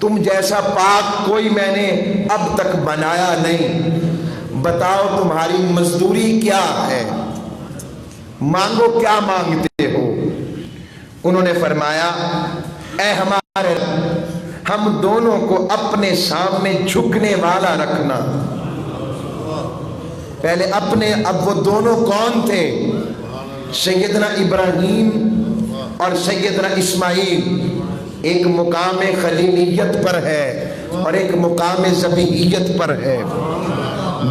تم جیسا پاک کوئی میں نے اب تک بنایا نہیں، بتاؤ تمہاری مزدوری کیا ہے، مانگو کیا مانگتے ہو؟ انہوں نے فرمایا اے ہمارے ہم دونوں کو اپنے سامنے جھکنے والا رکھنا۔ پہلے اپنے، اب وہ دونوں کون تھے؟ سیدنا ابراہیم اور سیدنا اسماعیل۔ ایک مقام خلیلیت پر ہے اور ایک مقام ذبیحیت پر ہے،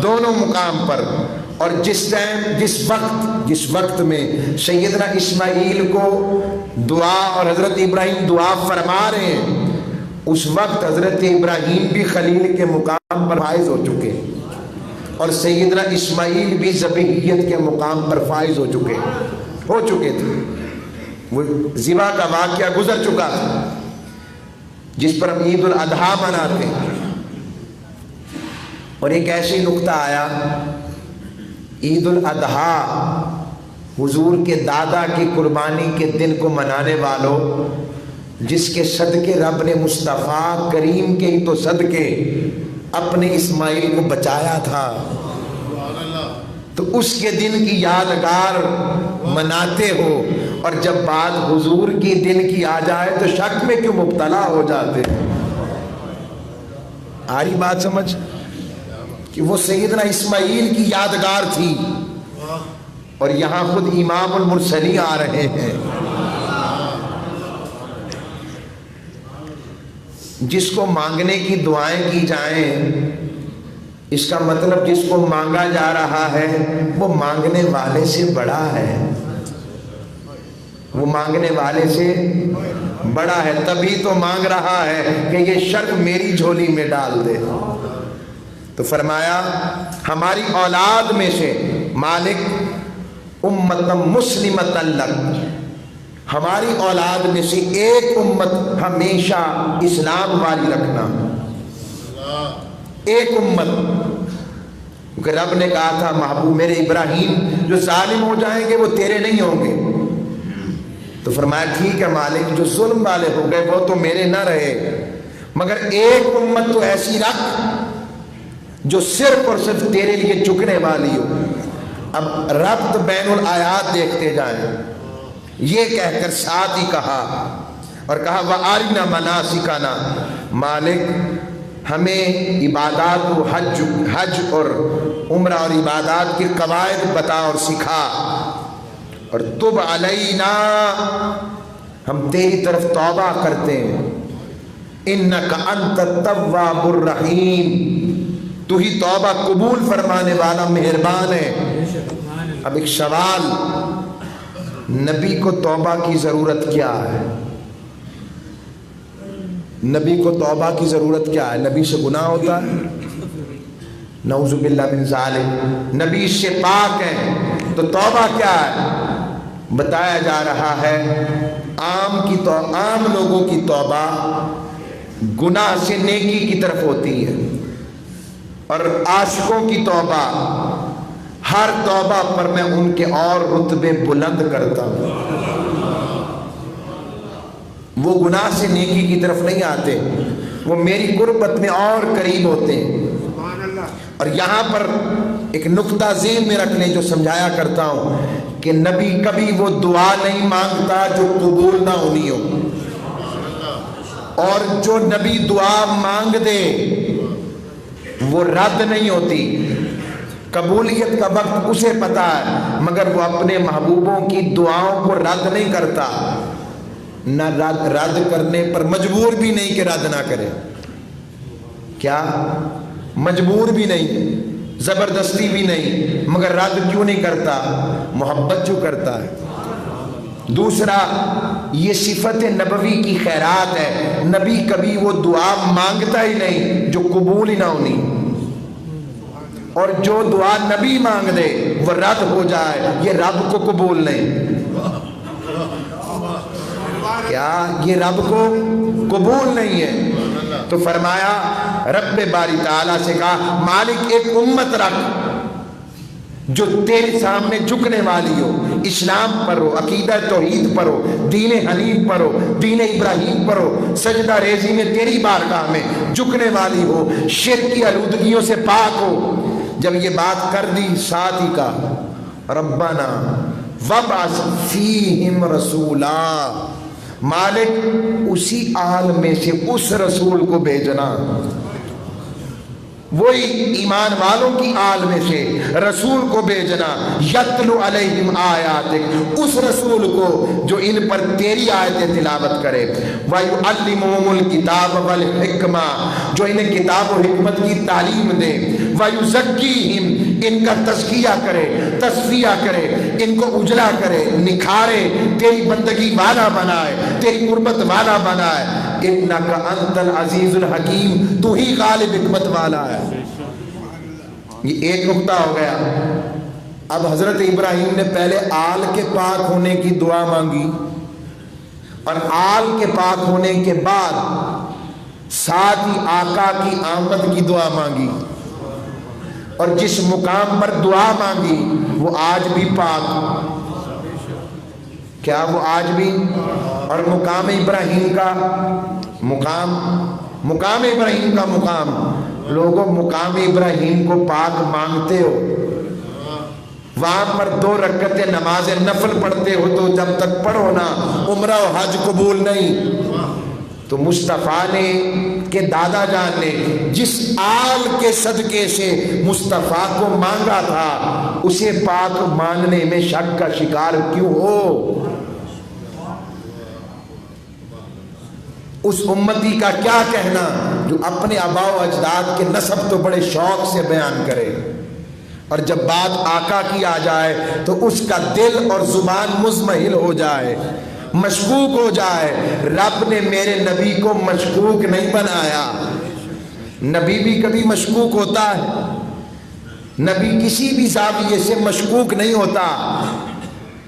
دونوں مقام پر۔ اور جس وقت میں سیدنا اسماعیل کو دعا اور حضرت ابراہیم دعا فرما رہے ہیں، اس وقت حضرت ابراہیم بھی خلیل کے مقام پر فائز ہو چکے اور سیدنا اسماعیل بھی ذبیحیت کے مقام پر فائز ہو چکے تھے۔ وہ ذبح کا واقعہ گزر چکا تھا جس پر ہم عید الاضحیٰ مناتے ہیں۔ اور ایک ایسی نقطہ آیا، عید الاضحیٰ حضور کے دادا کی قربانی کے دن کو منانے والوں، جس کے صدقے رب نے مصطفیٰ کریم کے ہی تو صدقے اپنے اسماعیل کو بچایا تھا، تو اس کے دن کی یادگار مناتے ہو، اور جب بات حضور کی دن کی آ جائے تو شک میں کیوں مبتلا ہو جاتے؟ آ رہی بات سمجھ کہ وہ سیدنا اسماعیل کی یادگار تھی، اور یہاں خود امام المرسلین آ رہے ہیں۔ جس کو مانگنے کی دعائیں کی جائیں، اس کا مطلب جس کو مانگا جا رہا ہے وہ مانگنے والے سے بڑا ہے، وہ مانگنے والے سے بڑا ہے، تبھی تو مانگ رہا ہے کہ یہ شرط میری جھولی میں ڈال دے۔ تو فرمایا ہماری اولاد میں سے مالک امت مسلمۃ لک، ہماری اولاد میں سے ایک امت ہمیشہ اسلام والی رکھنا، ایک امت۔ کیونکہ رب نے کہا تھا محبوب میرے ابراہیم جو ظالم ہو جائیں گے وہ تیرے نہیں ہوں گے، تو فرمایا ٹھیک ہے مالک، جو ظلم والے ہو گئے وہ تو میرے نہ رہے، مگر ایک امت تو ایسی رکھ جو صرف اور صرف تیرے لیے جھکنے والی ہو۔ اب ربط بین الآیات دیکھتے جائیں، یہ کہہ کر ساتھ ہی کہا اور کہا وَآرِنَا مَنَاسِكَنَا، مالک ہمیں عبادات و حج اور عمرہ اور عبادات کے قواعد بتا اور سکھا، اور تب علینا، ہم تیری طرف توبہ کرتے ہیں، انک انت التواب الرحیم، تو ہی توبہ قبول فرمانے والا مہربان ہے۔ اب ایک سوال، نبی کو توبہ کی ضرورت کیا ہے؟ نبی کو توبہ کی ضرورت کیا ہے؟ نبی سے گناہ ہوتا ہے؟ نعوذ باللہ من ذالک، نبی اس سے پاک ہے، تو توبہ کیا ہے؟ بتایا جا رہا ہے عام لوگوں کی توبہ گناہ سے نیکی کی طرف ہوتی ہے، اور عاشقوں کی توبہ، ہر توبہ پر میں ان کے اور رتبے بلند کرتا ہوں۔ وہ گناہ سے نیکی کی طرف نہیں آتے، وہ میری قربت میں اور قریب ہوتے ہیں۔ اور یہاں پر ایک نقطہ ذہن میں رکھ لیں جو سمجھایا کرتا ہوں کہ نبی کبھی وہ دعا نہیں مانگتا جو قبول نہ ہونی ہو، اور جو نبی دعا مانگ دے وہ رد نہیں ہوتی۔ قبولیت کا وقت اسے پتا ہے، مگر وہ اپنے محبوبوں کی دعاؤں کو رد نہیں کرتا، نہ رد کرنے پر مجبور بھی نہیں کہ رد نہ کرے، کیا مجبور بھی نہیں، زبردستی بھی نہیں، مگر رد کیوں نہیں کرتا؟ محبت جو کرتا ہے۔ دوسرا، یہ صفت نبوی کی خیرات ہے، نبی کبھی وہ دعا مانگتا ہی نہیں جو قبول ہی نہ ہونی، اور جو دعا نبی مانگ دے وہ رد ہو جائے، یہ رب کو قبول نہیں۔ کیا یہ رب کو قبول نہیں ہے؟ تو فرمایا رب باری تعالیٰ سے کہا مالک ایک امت رکھ جو تیرے سامنے جھکنے والی ہو، اسلام پڑھو، عقیدہ توحید پڑھو، دین حنیف پڑھو، دین ابراہیم پڑھو، سجدہ ریزی میں تیری بارگاہ میں جھکنے والی ہو، شرک کی آلودگیوں سے پاک ہو۔ جب یہ بات کر دی ساتھ ہی کا ربنا وابعث فیہم رسولا، مالک اسی آل میں سے اس رسول کو بھیجنا، وہی ایمان والوں کی آل میں سے رسول کو بھیجنا، یتلو علیہم آیاتک، اس رسول کو جو ان پر تیری آیتیں تلاوت کرے، وَيُعَلِّمُهُمُ الْكِتَابَ وَالْحِکْمَةَ، جو انہیں کتاب و حکمت کی تعلیم دے، وَيُزَكِّيهِمْ، ان کا تزکیہ کرے، تصفیہ کرے، ان کو اجلا کرے، نکھارے، تیری بندگی والا بنائے، تیری قربت والا بنائے، اِنَّكَ أَنْتَ الْعَزِيزُ الْحَكِيمُ، تو ہی غالب حکمت والا ہے۔ یہ ایک نقطہ ہو گیا۔ اب حضرت ابراہیم نے پہلے آل کے پاک ہونے کی دعا مانگی، اور آل کے پاک ہونے کے بعد ساتھ ہی آقا کی آمد کی دعا مانگی، اور جس مقام پر دعا مانگی وہ آج بھی پاک، کیا وہ آج بھی؟ اور مقام ابراہیم کا مقام ابراہیم کا مقام، لوگوں مقام ابراہیم کو پاک مانگتے ہو، وہاں پر 2 رکعتیں نماز نفل پڑھتے ہو، تو جب تک پڑھو نا عمرہ و حج قبول نہیں۔ تو مصطفیٰ نے کہ دادا جان نے جس آل کے صدقے سے مصطفیٰ کو مانگا تھا، اسے پاک ماننے میں شک کا شکار کیوں ہو؟ اس امتی کا کیا کہنا جو اپنے آباء و اجداد کے نسب تو بڑے شوق سے بیان کرے، اور جب بات آقا کی آ جائے تو اس کا دل اور زبان مزمحل ہو جائے، مشکوک ہو جائے۔ رب نے میرے نبی کو مشکوک نہیں بنایا، نبی بھی کبھی مشکوک ہوتا ہے، نبی کسی بھی زاویے سے مشکوک نہیں ہوتا،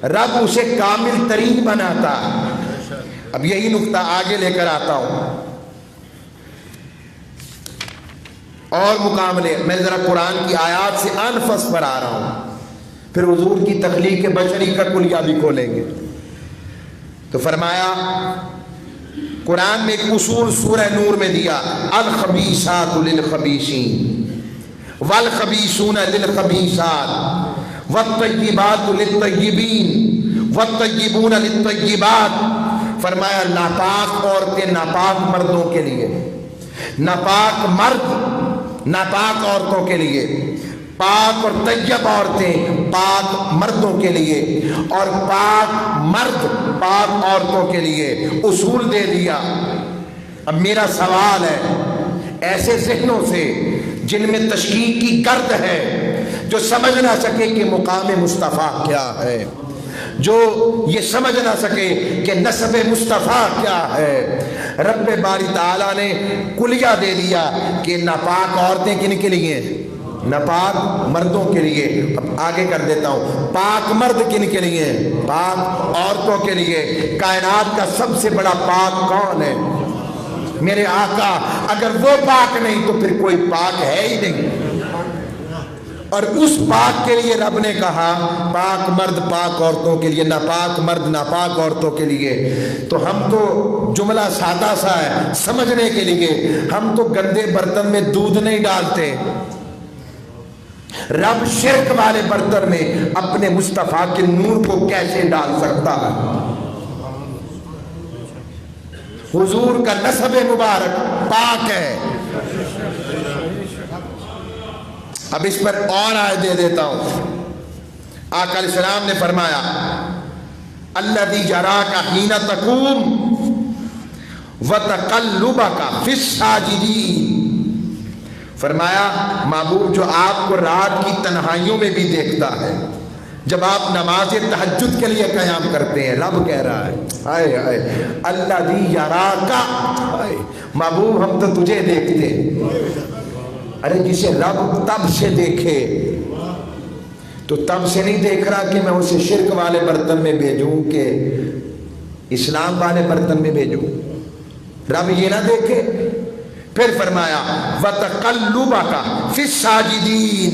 رب اسے کامل ترین بناتا۔ اب یہی نقطہ آگے لے کر آتا ہوں، اور مقام لے، میں ذرا قرآن کی آیات سے انفس پر آ رہا ہوں، پھر حضور کی تخلیق بشری کا کلیہ بھی کھولیں گے۔ تو فرمایا قرآن میں ایک اصول سورہ نور میں دیا، الخبیثات للخبیثین والخبیثون للخبیثات والطیبات للطیبین والطیبون للطیبات۔ فرمایا ناپاک عورتیں ناپاک مردوں کے لیے، ناپاک مرد ناپاک عورتوں کے لیے، پاک اور طیب عورتیں پاک مردوں کے لیے، اور پاک مرد پاک عورتوں کے لیے، اصول دے دیا۔ اب میرا سوال ہے، ایسے ذہنوں سے جن میں تشکیک کی گرد ہے، جو سمجھ نہ سکے کہ مقام مصطفیٰ کیا ہے، جو یہ سمجھ نہ سکے کہ نسب مصطفیٰ کیا ہے، رب باری تعالیٰ نے کلیہ دے دیا کہ ناپاک عورتیں کن کے لیے؟ ناپاک مردوں کے لیے۔ اب آگے کر دیتا ہوں، پاک مرد کن کے لیے؟ پاک عورتوں کے لیے۔ کائنات کا سب سے بڑا پاک کون ہے؟ میرے آقا، اگر وہ پاک نہیں تو پھر کوئی پاک ہے ہی نہیں۔ اور اس پاک کے لیے رب نے کہا پاک مرد پاک عورتوں کے لیے، ناپاک مرد ناپاک عورتوں کے لیے۔ تو ہم تو جملہ سادہ سا ہے سمجھنے کے لیے، ہم تو گندے برتن میں دودھ نہیں ڈالتے، رب شرک والے برتن میں اپنے مصطفیٰ کے نور کو کیسے ڈال سکتا ہے؟ حضور کا نسب مبارک پاک ہے۔ اب اس پر اور آیت دے دیتا ہوں، آقا علیہ السلام نے فرمایا الذی یراک حین تقوم وتقلبک فی الساجدین، فرمایا محبوب جو آپ کو رات کی تنہائیوں میں بھی دیکھتا ہے، جب آپ نماز تہجد کے لیے قیام کرتے ہیں، رب کہہ رہا ہے ہائے ہائے الذی یراک، محبوب ہم تو تجھے دیکھتے ہیں۔ ارے جسے رب تب سے دیکھے تو تب سے نہیں دیکھ رہا کہ میں اسے شرک والے برتن میں بھیجوں کہ اسلام والے برتن میں بھیجوں، رب یہ نہ دیکھے؟ پھر فرمایا وَتَقَلُّبَكَ فِي السَّاجِدِينَ،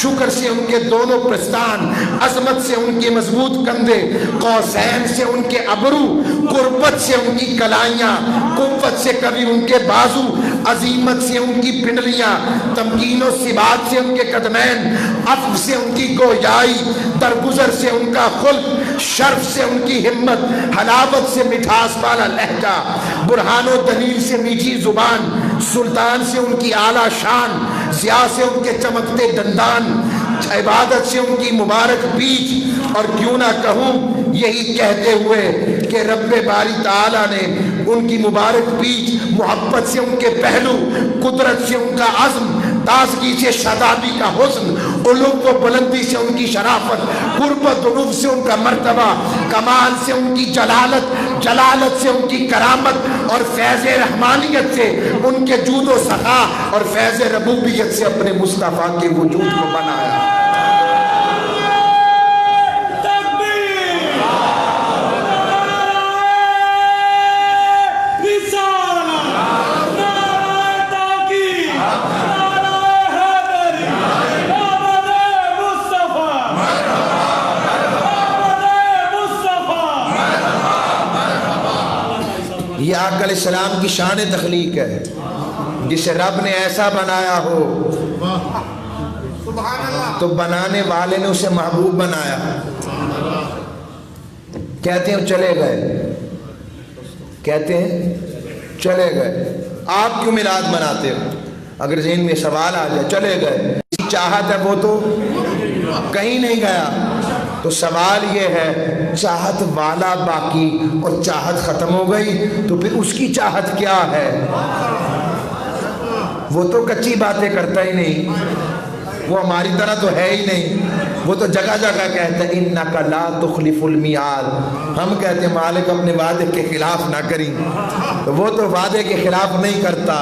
شکر سے ان کے دونوں پرستان، عظمت سے ان کے مضبوط کندھے، قوسین سے ان کے ابرو، قربت سے ان کی کلائیاں، قوت سے کبھی ان کے بازو، عظیمت سے ان کی پنڈلیاں، تمکین و ثبات سے ان کے قدمین، عفو سے ان کی گویائی، درگزر سے ان کا خلق، شرف سے ان کی ہمت، حلاوت سے مٹھاس والا لہجہ، برہان و دلیل سے میٹھی زبان، سلطان سے ان کی اعلیٰ شان، ضیاء سے ان کے چمکتے دندان، عبادت سے ان کی مبارک بیچ، اور کیوں نہ کہوں یہی کہتے ہوئے کہ رب باری تعالیٰ نے ان کی مبارک بیچ، محبت سے ان کے پہلو، قدرت سے ان کا عزم، تازگی سے شادابی کا حسن، علو و بلندی سے ان کی شرافت، قربت و نف سے ان کا مرتبہ، کمال سے ان کی جلالت، جلالت سے ان کی کرامت، اور فیض رحمانیت سے ان کے جود و سخا، اور فیض ربوبیت سے اپنے مصطفیٰ کے وجود کو بنایا۔ یہ آقا علیہ السلام کی شان تخلیق ہے، جسے رب نے ایسا بنایا ہو تو بنانے والے نے اسے محبوب بنایا۔ کہتے ہیں چلے گئے، کہتے ہیں چلے گئے، آپ کیوں میلاد مناتے ہو؟ اگر ذہن میں سوال آ جائے، چلے گئے، چاہت ہے وہ تو کہیں نہیں گیا، تو سوال یہ ہے چاہت والا باقی اور چاہت ختم ہو گئی تو پھر اس کی چاہت کیا ہے؟ وہ تو کچی باتیں کرتا ہی نہیں، وہ ہماری طرح تو ہے ہی نہیں، وہ تو جگہ جگہ کہتا ہے اِنَّكَ لَا تُخْلِفُ الْمِيعَادَ، ہم کہتے ہیں مالک اپنے وعدے کے خلاف نہ کریں، تو وہ تو وعدے کے خلاف نہیں کرتا۔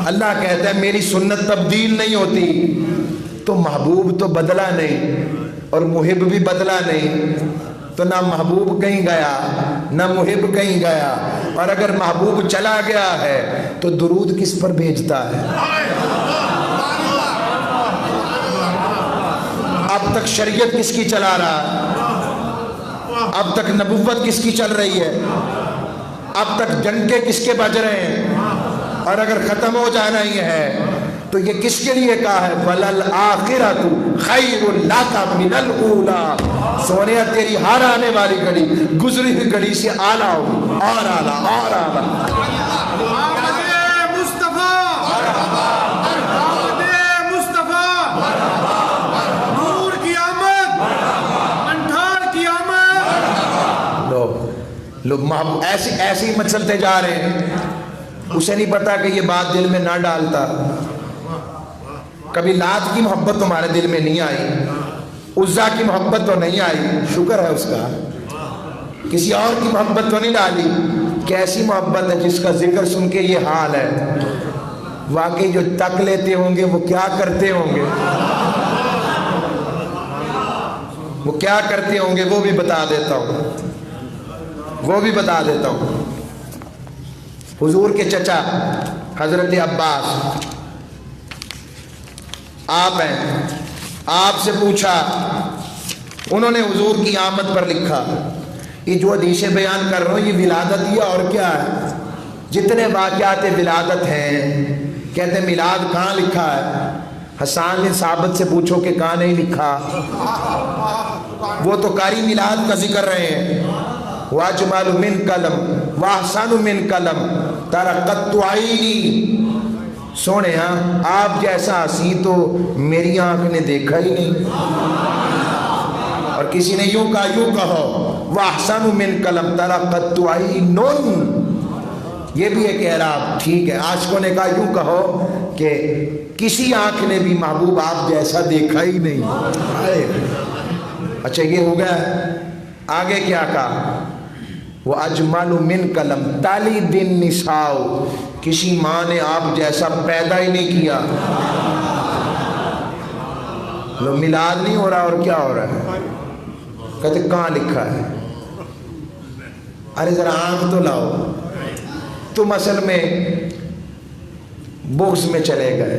اللہ کہتا ہے میری سنت تبدیل نہیں ہوتی، تو محبوب تو بدلا نہیں اور محب بھی بدلا نہیں، تو نہ محبوب کہیں گیا نہ محب کہیں گیا، اور اگر محبوب چلا گیا ہے تو درود کس پر بھیجتا ہے؟ اب تک شریعت کس کی چلا رہا ہے؟ اب تک نبوت کس کی چل رہی ہے؟ اب تک ڈنڈے کس کے بج رہے ہیں؟ اور اگر ختم ہو جانا ہی ہے تو یہ کس کے لیے کہا ہے وَلَلْآخِرَةُ خَيْرٌ لَكَ مِنَ الْأُولَى، سونیا تیری ہر آنے والی گھڑی گزری ہوئی گھڑی سے اعلیٰ ہوگی، اور اعلیٰ اور اعلیٰ۔ لوگ محبوب ایسے ہی مچلتے جا رہے ہیں، اسے نہیں پتا کہ یہ بات دل میں نہ ڈالتا۔ کبھی لات کی محبت تمہارے دل میں نہیں آئی، عزا کی محبت تو نہیں آئی، شکر ہے اس کا، کسی اور کی محبت تو نہیں ڈالی، کیسی محبت ہے جس کا ذکر سن کے یہ حال ہے۔ واقعی جو تک لیتے ہوں گے وہ کیا کرتے ہوں گے، وہ کیا کرتے ہوں گے وہ بھی بتا دیتا ہوں، وہ بھی بتا دیتا ہوں۔ حضور کے چچا حضرت عباس آپ ہیں، آپ سے پوچھا، انہوں نے حضور کی آمد پر لکھا، یہ جو حدیثیں بیان کر رہا ہوں یہ ولادت ہی اور کیا ہے؟ جتنے واقعات ولادت ہیں، کہتے ہیں میلاد کہاں لکھا ہے؟ حسان بن ثابت سے پوچھو کہ کہاں نہیں لکھا، وہ تو قاری میلاد کا ذکر رہے ہیں۔ واجمال من قلم واحسن من قلم ترقت عینی، سونے ہاں آپ جیسا ہنسی تو میری آنکھ نے دیکھا ہی نہیں۔ اور کسی نے یوں کہا، یوں کہو واحسن من قلم ترقت عین، یہ بھی ایک اعراب ٹھیک ہے۔ عاشقوں نے کہا یوں کہو کہ کسی آنکھ نے بھی محبوب آپ جیسا دیکھا ہی نہیں۔ اچھا یہ ہو گیا، آگے کیا کہا؟ وہ اجمل من قلم تالی دن نساؤ، کسی ماں نے آپ جیسا پیدا ہی نہیں کیا۔ لو میلاد نہیں ہو رہا اور کیا ہو رہا ہے؟ کہتے کہاں لکھا ہے؟ ارے ذرا آنکھ تو لاؤ، تم اصل میں بغض میں چلے گئے،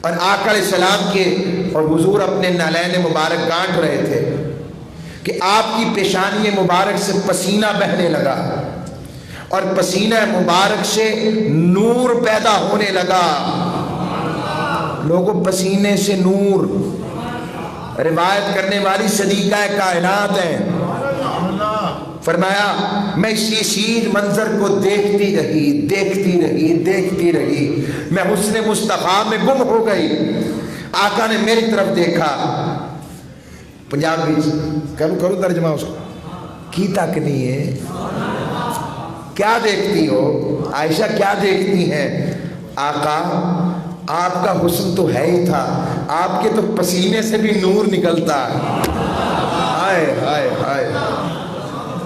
اور آقا علیہ السلام کے اور حضور اپنے نالین مبارک گانٹ رہے تھے کہ آپ کی پیشانی مبارک سے پسینہ بہنے لگا اور پسینہ مبارک سے نور پیدا ہونے لگا. لوگوں پسینے سے نور. روایت کرنے والی صدیقہ کائنات ہیں. فرمایا میں اسی چیز منظر کو دیکھتی رہی میں حسن مصطفیٰ میں گم ہو گئی. آقا نے میری طرف دیکھا. پنجابی کرو ترجمہ اس کو. کی تکنی ہے کیا دیکھتی ہو عائشہ, کیا دیکھتی ہیں؟ آقا آپ کا حسن تو ہے ہی تھا, آپ کے تو پسینے سے بھی نور نکلتا ہے. ہائے ہائے ہائے,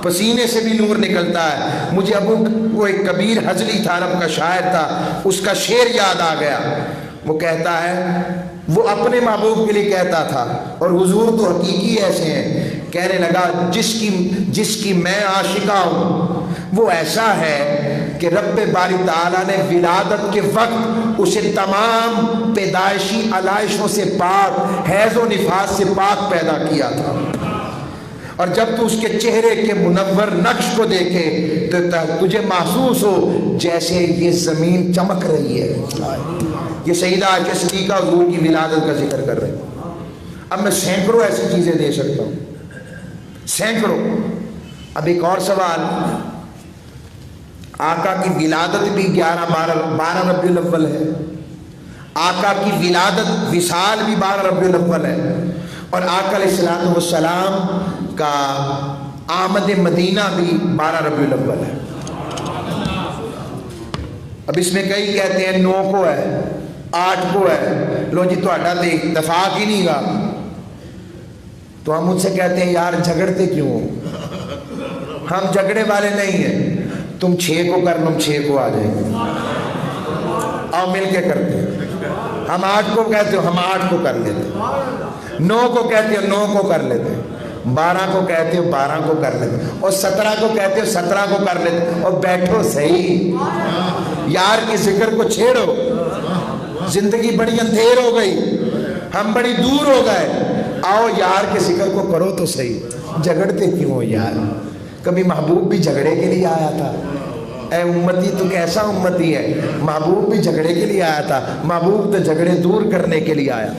پسینے سے بھی نور نکلتا ہے. مجھے ابو وہ ایک کبیر حجلی تھا, عرب کا شاعر تھا, اس کا شعر یاد آ گیا. وہ کہتا ہے, وہ اپنے محبوب کے لیے کہتا تھا اور حضور تو حقیقی ایسے ہیں. کہنے لگا جس کی میں عاشقہ ہوں وہ ایسا ہے کہ رب باری تعالیٰ نے ولادت کے وقت اسے تمام پیدائشی علائشوں سے پاک, حیض و نفاس سے پاک پیدا کیا تھا. اور جب تو اس کے چہرے کے منور نقش کو دیکھے تو تجھے محسوس ہو جیسے یہ زمین چمک رہی ہے. یہ سیدہ عائشہ صدیقہ حضور کی ولادت کا ذکر کر رہے ہیں. اب میں سینکڑوں ایسی چیزیں دے سکتا ہوں, سینکڑوں. اب ایک اور سوال, آقا کی ولادت بھی 12 ربیع الاول ہے, آقا کی ولادت وصال بھی 12 ربیع الاول ہے, اور آقا علیہ السلام کا آمد مدینہ بھی 12 ربیع الاول ہے. اب اس میں کئی کہتے ہیں 9 کو ہے, 8 کو ہے. لو جی تہاڈا تے اتفاق ہی نہیں گا. تو ہم ان سے کہتے ہیں یار جھگڑتے کیوں ہو؟ ہم جھگڑے والے نہیں ہیں. تم 6 کو کر لو, 6 کو آ جائیں گے, آؤ مل کے کرتے ہیں. ہم 8 کو کہتے ہو, ہم 8 کو کر لیتے ہیں. 9 کو کہتے ہو, 9 کو کر لیتے ہیں. 12 کو کہتے ہو, 12 کو کر لیتے ہیں. اور 17 کو کہتے ہو, 17 کو کر لیتے ہیں. اور بیٹھو صحیح, یار کے ذکر کو چھیڑو. زندگی بڑی اندھیر ہو گئی, ہم بڑی دور ہو گئے. آؤ یار کے ذکر کو کرو تو صحیح. جھگڑتے کیوں ہو یار؟ کبھی محبوب بھی جھگڑے کے لیے آیا تھا. اے امتی تو کیسا امتی ہے, محبوب بھی جھگڑے کے لیے آیا تھا. محبوب تو جھگڑے دور کرنے کے لیے آیا.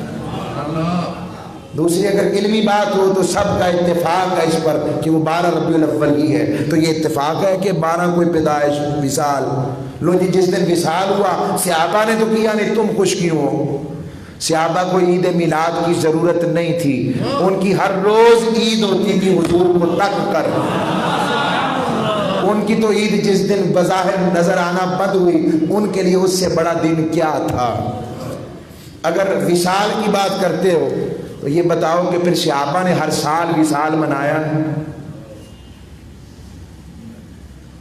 دوسری اگر علمی بات ہو تو سب کا اتفاق ہے اس پر کہ وہ 12 ربیع الاول ہی ہے. تو یہ اتفاق ہے کہ 12 کوئی پیدائش وصال. لو جی جس دن وصال ہوا صحابہ نے تو کیا نہیں, تم خوش کیوں ہو؟ صحابہ کو عید میلاد کی ضرورت نہیں تھی, ان کی ہر روز عید ہوتی تھی حضور کو تک کر. ان کی تو عید جس دن بظاہر نظر آنا بند ہوئی, ان کے لیے اس سے بڑا دن کیا تھا؟ اگر وصال کی بات کرتے ہو تو یہ بتاؤ کہ پھر صحابہ نے ہر سال وصال منایا؟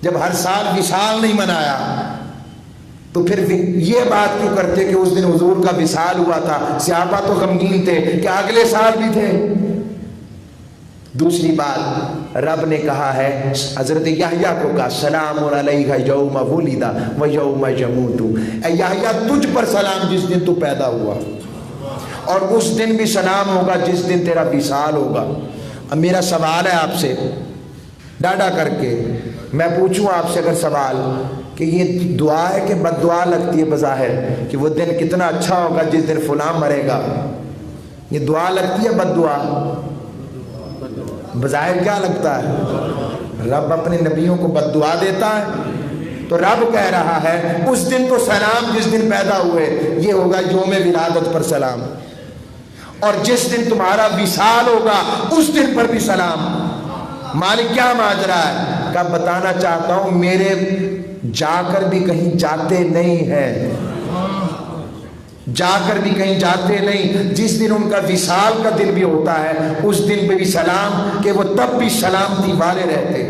جب ہر سال وصال نہیں منایا تو پھر یہ بات کیوں کرتے کہ اس دن حضور کا وصال ہوا تھا؟ صحابہ تو غمگین تھے کہ اگلے سال بھی تھے. دوسری بات, رب نے کہا ہے حضرت یحییٰ کو کہا سلام علیہ یوم ولد و یوم یموت. اے یحییٰ تجھ پر سلام جس دن تو پیدا ہوا, اور اس دن بھی سلام ہوگا جس دن تیرا وصال ہوگا. اب میرا سوال ہے آپ سے ڈاڈا کر کے, میں پوچھوں آپ سے اگر سوال کہ یہ دعا ہے کہ بد دعا لگتی ہے بظاہر کہ وہ دن کتنا اچھا ہوگا جس دن فلاں مرے گا؟ یہ دعا لگتی ہے بد دعا؟ بظاہر کیا لگتا ہے؟ رب اپنے نبیوں کو بد دعا دیتا ہے. تو رب کہہ رہا ہے اس دن تو سلام جس دن پیدا ہوئے یہ ہوگا یوم ولادت پر سلام, اور جس دن تمہارا وصال ہوگا اس دن پر بھی سلام. مالک کیا ماجرا ہے؟ کہ بتانا چاہتا ہوں میرے جا کر بھی کہیں جاتے نہیں ہیں, جا کر بھی کہیں جاتے نہیں. جس دن ان کا وصال کا دن بھی ہوتا ہے اس دن پہ بھی سلام, کہ وہ تب بھی سلامتی والے رہتے.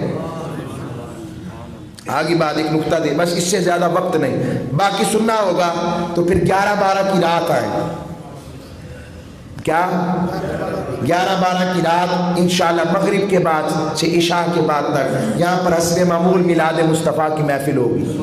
آگے بات ایک نقطہ دے, بس اس سے زیادہ وقت نہیں, باقی سننا ہوگا تو پھر 11-12 کی رات آئے. کیا 11-12 کی رات انشاءاللہ مغرب کے بعد سے عشاء کے بعد تک یہاں پر حسب معمول میلاد مصطفیٰ کی محفل ہوگی.